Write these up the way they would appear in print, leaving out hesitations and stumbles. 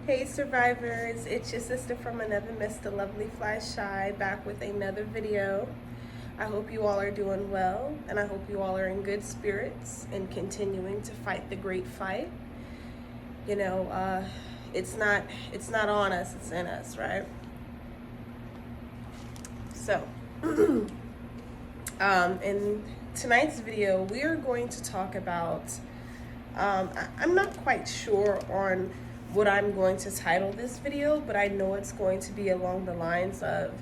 Hey survivors, it's your sister from another Mr. Lovely Fly Shy, back with another video. I hope you all are doing well, and I hope you all are in good spirits and continuing to fight the great fight. You know, it's not on us, it's in us, right? So, in tonight's video, we are going to talk about, I'm not quite sure on what I'm going to title this video, but I know it's going to be along the lines of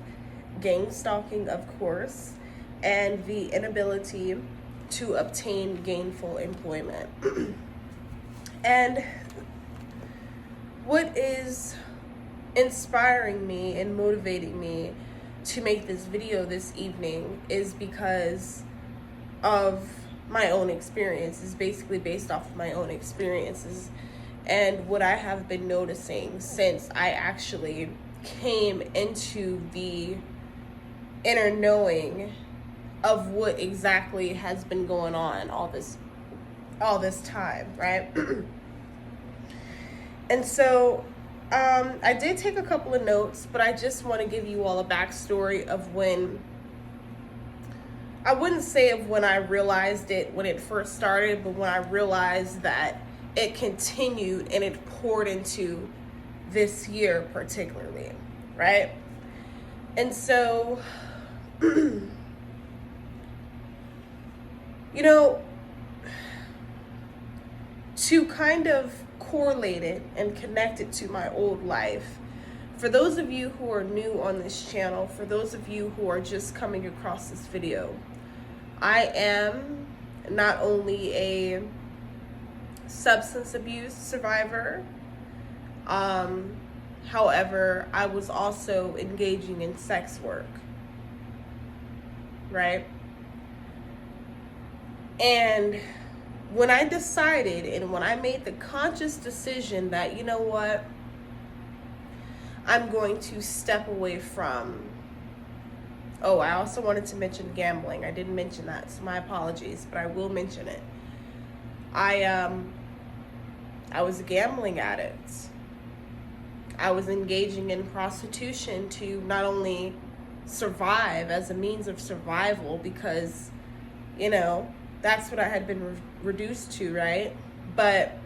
gang stalking, of course, and the inability to obtain gainful employment. And what is inspiring me and motivating me to make this video this evening is because of my own experiences, basically based off of my own experiences and what I have been noticing since I actually came into the inner knowing of what exactly has been going on all this time, right? And so I did take a couple of notes, but I just want to give you all a backstory of when, I wouldn't say of when I realized it when it first started, but when I realized that it continued and it poured into this year particularly, right? And so, you know, to kind of correlate it and connect it to my old life, for those of you who are new on this channel, for those of you who are just coming across this video, I am not only a substance abuse survivor, however, I was also engaging in sex work, right? And when I decided and when I made the conscious decision that, you know what, I'm going to step away from, oh, I also wanted to mention gambling. I didn't mention that, so my apologies, but I will mention it. I was a gambling addict. I was engaging in prostitution to not only survive as a means of survival, because, you know, that's what I had been reduced to, right? But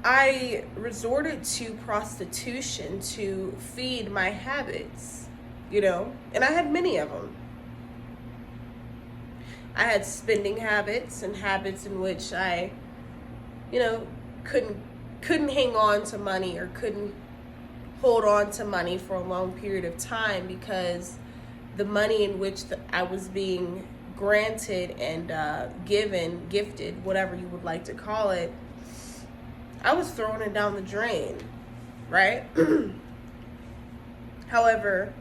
I resorted to prostitution to feed my habits, you know, and I had many of them. I had spending habits and habits in which I, you know, couldn't hang on to money or couldn't hold on to money for a long period of time because the money in which I was being granted and gifted, whatever you would like to call it, I was throwing it down the drain, right? However,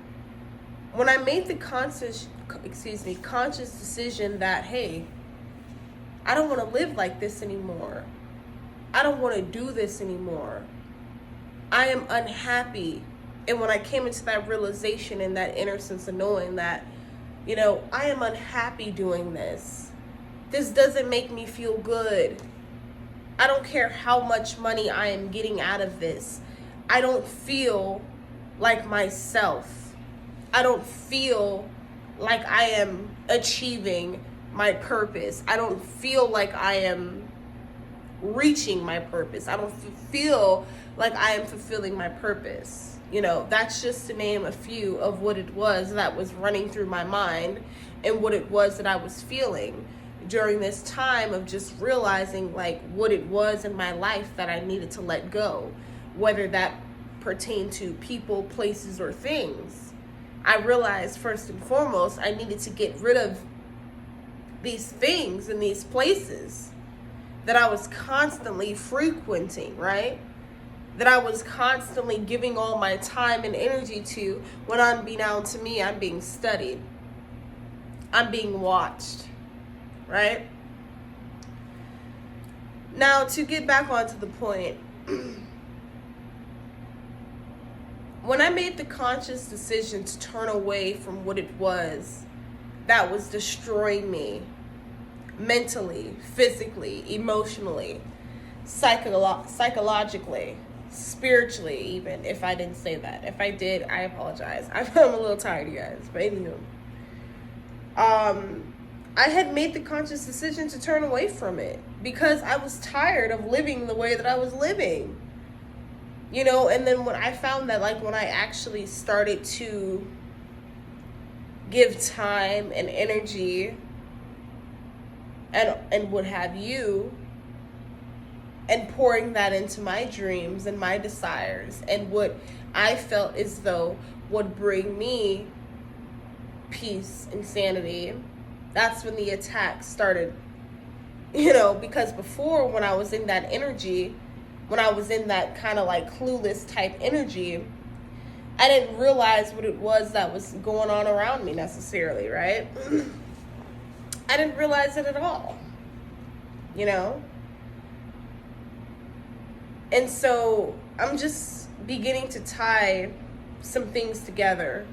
when I made the conscious decision that, hey, I don't want to live like this anymore. I don't want to do this anymore. I am unhappy. And when I came into that realization and that inner sense of knowing that, you know, I am unhappy doing this. This doesn't make me feel good. I don't care how much money I am getting out of this. I don't feel like myself. I don't feel like I am achieving my purpose. I don't feel like I am reaching my purpose. I don't feel like I am fulfilling my purpose. You know, that's just to name a few of what it was that was running through my mind and what it was that I was feeling during this time of just realizing like what it was in my life that I needed to let go, whether that pertained to people, places, or things. I realized first and foremost, I needed to get rid of these things and these places that I was constantly frequenting, right? That I was constantly giving all my time and energy to, when unbeknownst to me, I'm being studied. I'm being watched, right? Now, to get back onto the point, when I made the conscious decision to turn away from what it was that was destroying me mentally, physically, emotionally, psychologically, spiritually, even if I didn't say that. If I did, I apologize. I'm a little tired, you guys. But anywho, I had made the conscious decision to turn away from it because I was tired of living the way that I was living. You know, and then when I found that, like, when I actually started to give time and energy and what have you, and pouring that into my dreams and my desires and what I felt as though would bring me peace and sanity, that's when the attack started. You know, because before, when I was in that energy, when I was in that kind of like clueless type energy, I didn't realize what it was that was going on around me necessarily, right? I didn't realize it at all, you know? And so I'm just beginning to tie some things together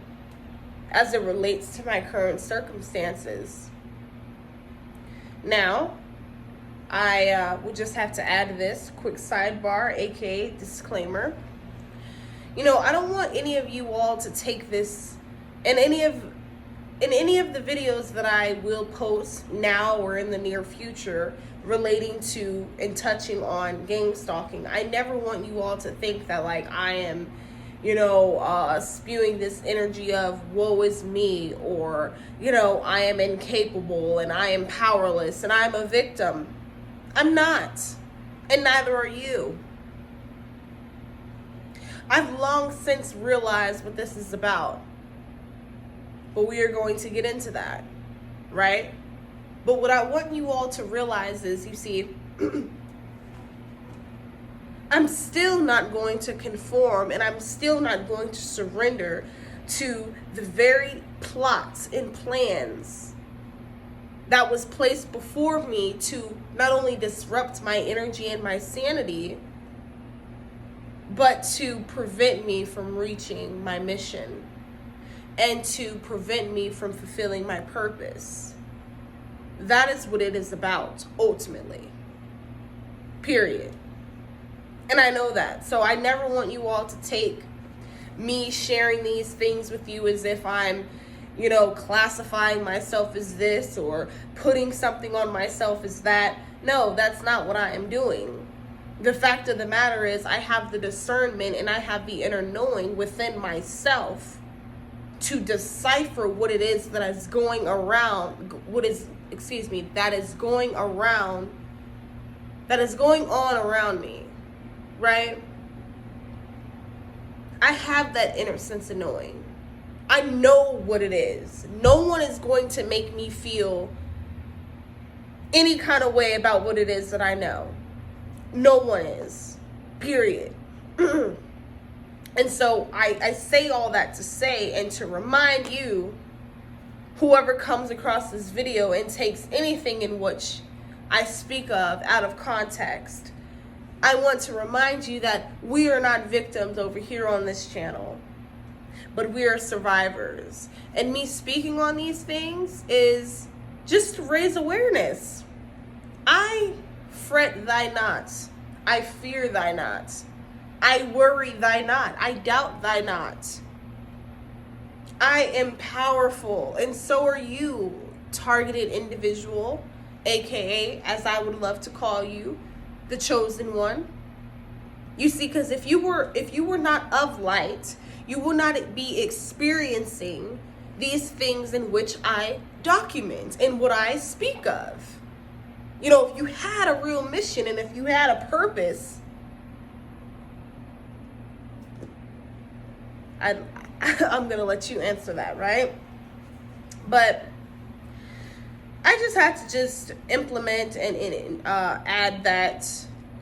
as it relates to my current circumstances. Now, I would just have to add this quick sidebar, aka disclaimer. You know, I don't want any of you all to take this in any of the videos that I will post now or in the near future relating to and touching on gang stalking. I never want you all to think that, like, I am, you know, spewing this energy of woe is me, or, you know, I am incapable and I am powerless and I'm a victim. I'm not, and neither are you. I've long since realized what this is about, but we are going to get into that, right? But what I want you all to realize is, you see, I'm still not going to conform, and I'm still not going to surrender to the very plots and plans that was placed before me to not only disrupt my energy and my sanity, but to prevent me from reaching my mission and to prevent me from fulfilling my purpose. That is what it is about, ultimately. Period. And I know that. So I never want you all to take me sharing these things with you as if I'm, you know, classifying myself as this or putting something on myself as that. No, that's not what I am doing. The fact of the matter is, I have the discernment and I have the inner knowing within myself to decipher what it is that is going around, that is going on around me, right? I have that inner sense of knowing. I know what it is. No one is going to make me feel any kind of way about what it is that I know. No one is. Period. And so I say all that to say and to remind you, whoever comes across this video and takes anything in which I speak of out of context, I want to remind you that we are not victims over here on this channel, but we are survivors. And me speaking on these things is just to raise awareness. I fret thy not. I fear thy not. I worry thy not. I doubt thy not. I am powerful, and so are you, targeted individual, aka, as I would love to call you, the chosen one. You see, because if you were not of light, you will not be experiencing these things in which I document and what I speak of. You know, if you had a real mission and if you had a purpose, I'm going to let you answer that, right? But I just had to just implement and add that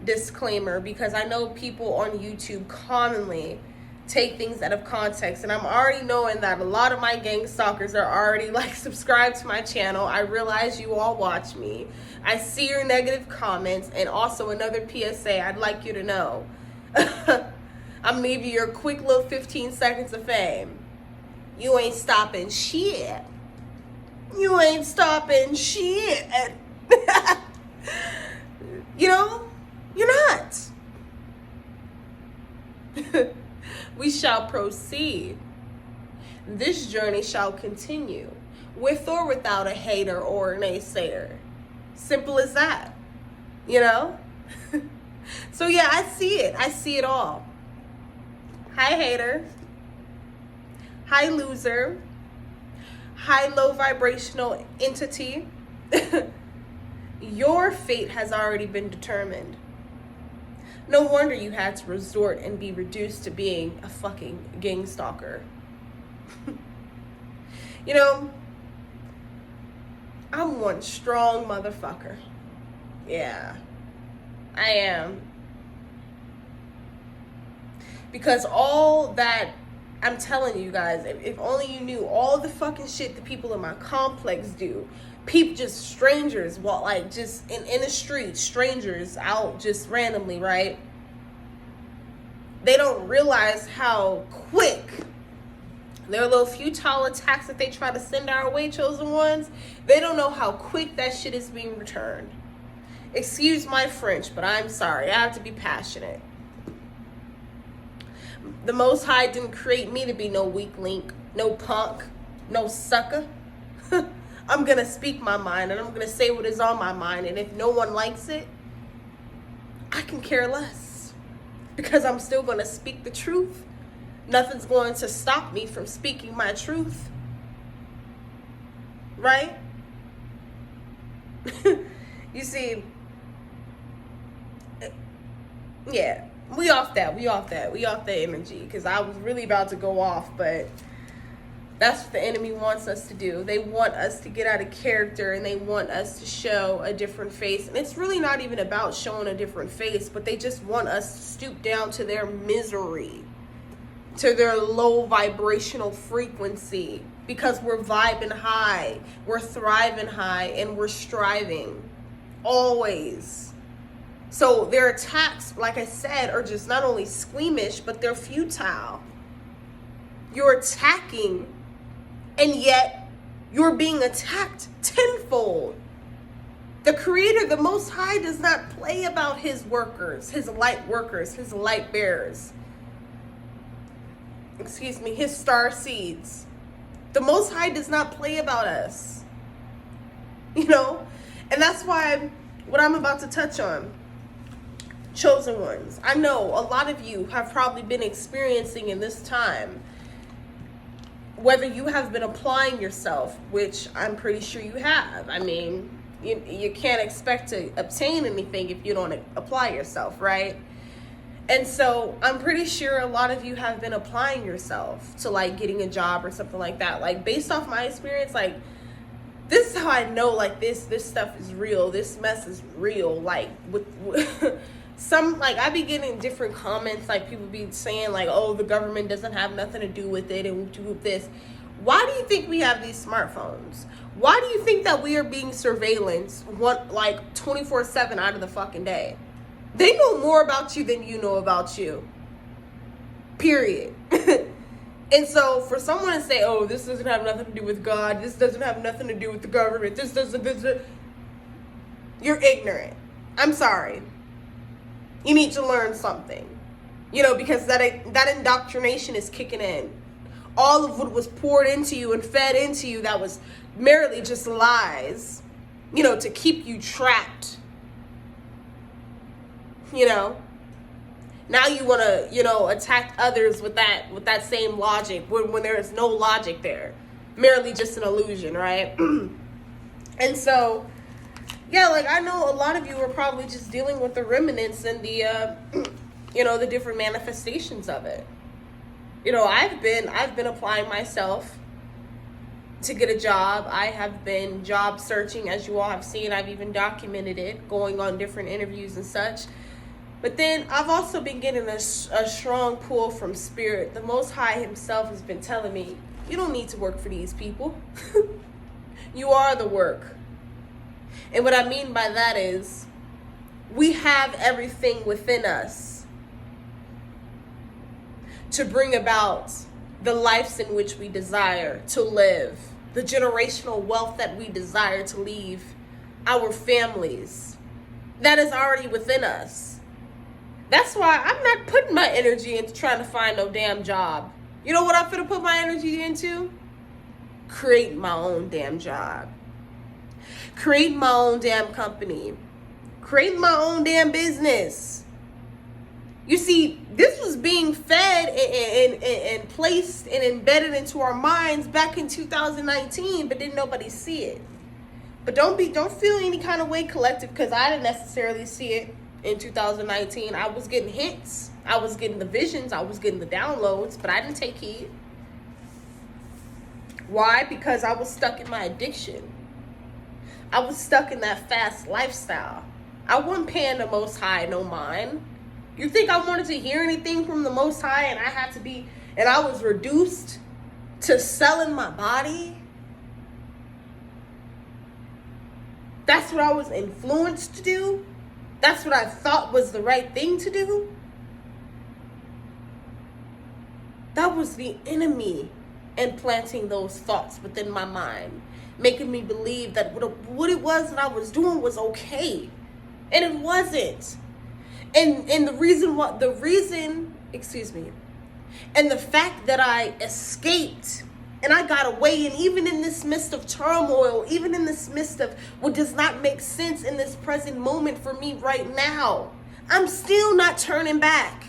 disclaimer, because I know people on YouTube commonly take things out of context, and I'm already knowing that a lot of my gang stalkers are already like subscribed to my channel. I realize you all watch me. I see your negative comments, and also another PSA I'd like you to know. I'm gonna give you your quick little 15 seconds of fame. You ain't stopping shit. You ain't stopping shit. You know, you're We shall proceed. This journey shall continue, with or without a hater or a naysayer. Simple as that, you know? So yeah, I see it. I see it all. Hi, hater. Hi, loser. Hi, low vibrational entity. Your fate has already been determined. No wonder you had to resort and be reduced to being a fucking gang stalker. You know, I'm one strong motherfucker. Yeah, I am. Because all that, I'm telling you guys, if only you knew all the fucking shit the people in my complex do. People, just strangers, like just in the street, strangers out just randomly, right? They don't realize how quick their little futile attacks that they try to send our way, chosen ones, they don't know how quick that shit is being returned. Excuse my French, but I'm sorry. I have to be passionate. The Most High didn't create me to be no weak link, no punk, no sucker. I'm going to speak my mind, and I'm going to say what is on my mind. And if no one likes it, I can care less. Because I'm still going to speak the truth. Nothing's going to stop me from speaking my truth. Right? You see, yeah, we off that energy. Because I was really about to go off, but that's what the enemy wants us to do. They want us to get out of character, and they want us to show a different face. And it's really not even about showing a different face, but they just want us to stoop down to their misery, to their low vibrational frequency, because we're vibing high, we're thriving high, and we're striving always. So their attacks, like I said, are just not only squeamish, but they're futile. You're attacking, and yet you're being attacked tenfold. The Creator, the Most High, does not play about his workers, his light bearers. Excuse me, his star seeds. The Most High does not play about us. You know? And that's why what I'm about to touch on, chosen ones, I know a lot of you have probably been experiencing in this time, whether you have been applying yourself, which I'm pretty sure you have. I mean, you can't expect to obtain anything if you don't apply yourself, right? And so I'm pretty sure a lot of you have been applying yourself to like getting a job or something like that. Like based off my experience, like this is how I know like this stuff is real. This mess is real. Like with some, like I be getting different comments, like people be saying like, oh, the government doesn't have nothing to do with it and do with this. Why do you think we have these smartphones? Why do you think that we are being surveillanced like 24/7 out of the fucking day? They know more about you than you know about you. Period. And so for someone to say, oh, this doesn't have nothing to do with God, this doesn't have nothing to do with the government, you're ignorant. I'm sorry. You need to learn something. You know, because that indoctrination is kicking in. All of what was poured into you and fed into you that was merely just lies, you know, to keep you trapped. You know, now you want to, you know, attack others with that same logic when there is no logic there, merely just an illusion, right? And so, yeah, like I know a lot of you are probably just dealing with the remnants and the, you know, the different manifestations of it. You know, I've been applying myself to get a job. I have been job searching, as you all have seen. I've even documented it, going on different interviews and such. But then I've also been getting a strong pull from Spirit. The Most High himself has been telling me, you don't need to work for these people. You are the work. And what I mean by that is, we have everything within us to bring about the lives in which we desire to live, the generational wealth that we desire to leave our families. That is already within us. That's why I'm not putting my energy into trying to find no damn job. You know what I'm finna put my energy into? Create my own damn job. Create my own damn company. Create my own damn business. You see, this was being fed and placed and embedded into our minds back in 2019, but didn't nobody see it. But don't feel any kind of way, collective, because I didn't necessarily see it in 2019. I was getting hints. I was getting the visions. I was getting the downloads, but I didn't take heed. Why? Because I was stuck in my addiction. I was stuck in that fast lifestyle. I wasn't paying the Most High no mind. You think I wanted to hear anything from the Most High and I was reduced to selling my body? That's what I was influenced to do? That's what I thought was the right thing to do? That was the enemy implanting those thoughts within my mind, making me believe that what it was that I was doing was okay. And it wasn't. And the fact that I escaped and I got away, and even in this midst of turmoil, even in this midst of what does not make sense in this present moment for me right now, I'm still not turning back.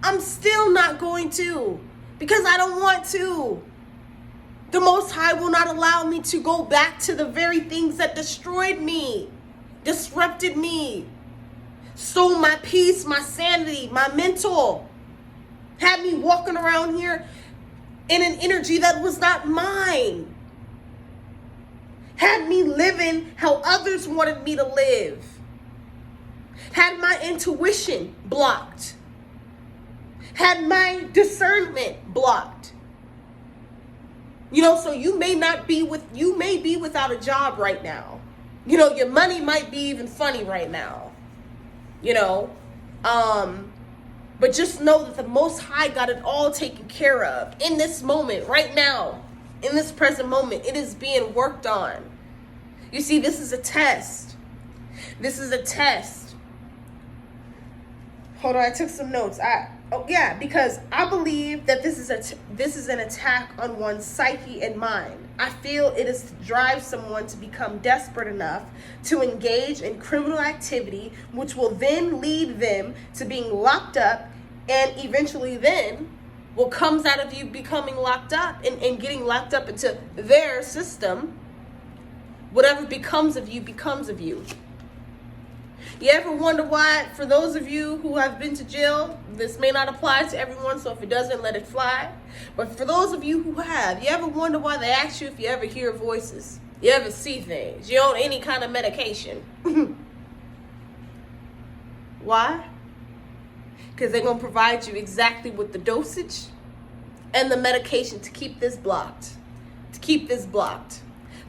I'm still not going to, because I don't want to. The Most High will not allow me to go back to the very things that destroyed me, disrupted me, stole my peace, my sanity, my mental, had me walking around here in an energy that was not mine, had me living how others wanted me to live, had my intuition blocked, had my discernment blocked. You know, so you may be without a job right now. You know, your money might be even funny right now. You know, but just know that the Most High got it all taken care of in this moment, right now, in this present moment. It is being worked on. You see, this is a test. This is a test. Hold on, I took some notes. Because I believe that this is an attack on one's psyche and mind. I feel it is to drive someone to become desperate enough to engage in criminal activity, which will then lead them to being locked up, and eventually then what comes out of you becoming locked up and getting locked up into their system, whatever becomes of you becomes of you. You ever wonder why, for those of you who have been to jail, this may not apply to everyone, so if it doesn't, let it fly. But for those of you who have, you ever wonder why they ask you if you ever hear voices? You ever see things? You on any kind of medication? Why? Because they're going to provide you exactly with the dosage and the medication to keep this blocked. To keep this blocked.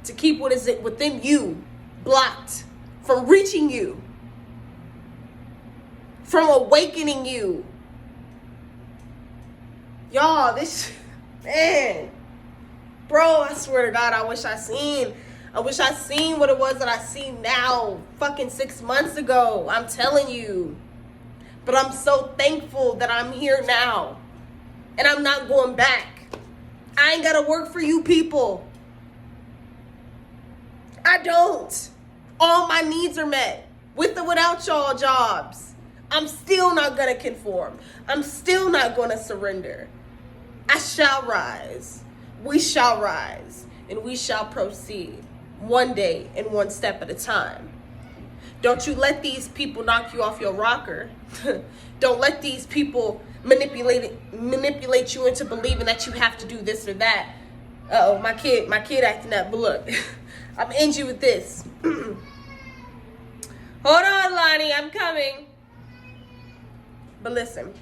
To keep what is it within you blocked from reaching you. From awakening you. Y'all, man. Bro, I swear to God, I wish I seen what it was that I see now fucking 6 months ago. I'm telling you. But I'm so thankful that I'm here now. And I'm not going back. I ain't gotta work for you people. I don't. All my needs are met. With or without y'all jobs. I'm still not going to conform. I'm still not going to surrender. I shall rise. We shall rise. And we shall proceed. One day and one step at a time. Don't you let these people knock you off your rocker. Don't let these people manipulate you into believing that you have to do this or that. Uh-oh, my kid acting up. But look, I'm end you with this. Hold on, Lonnie, I'm coming. But listen.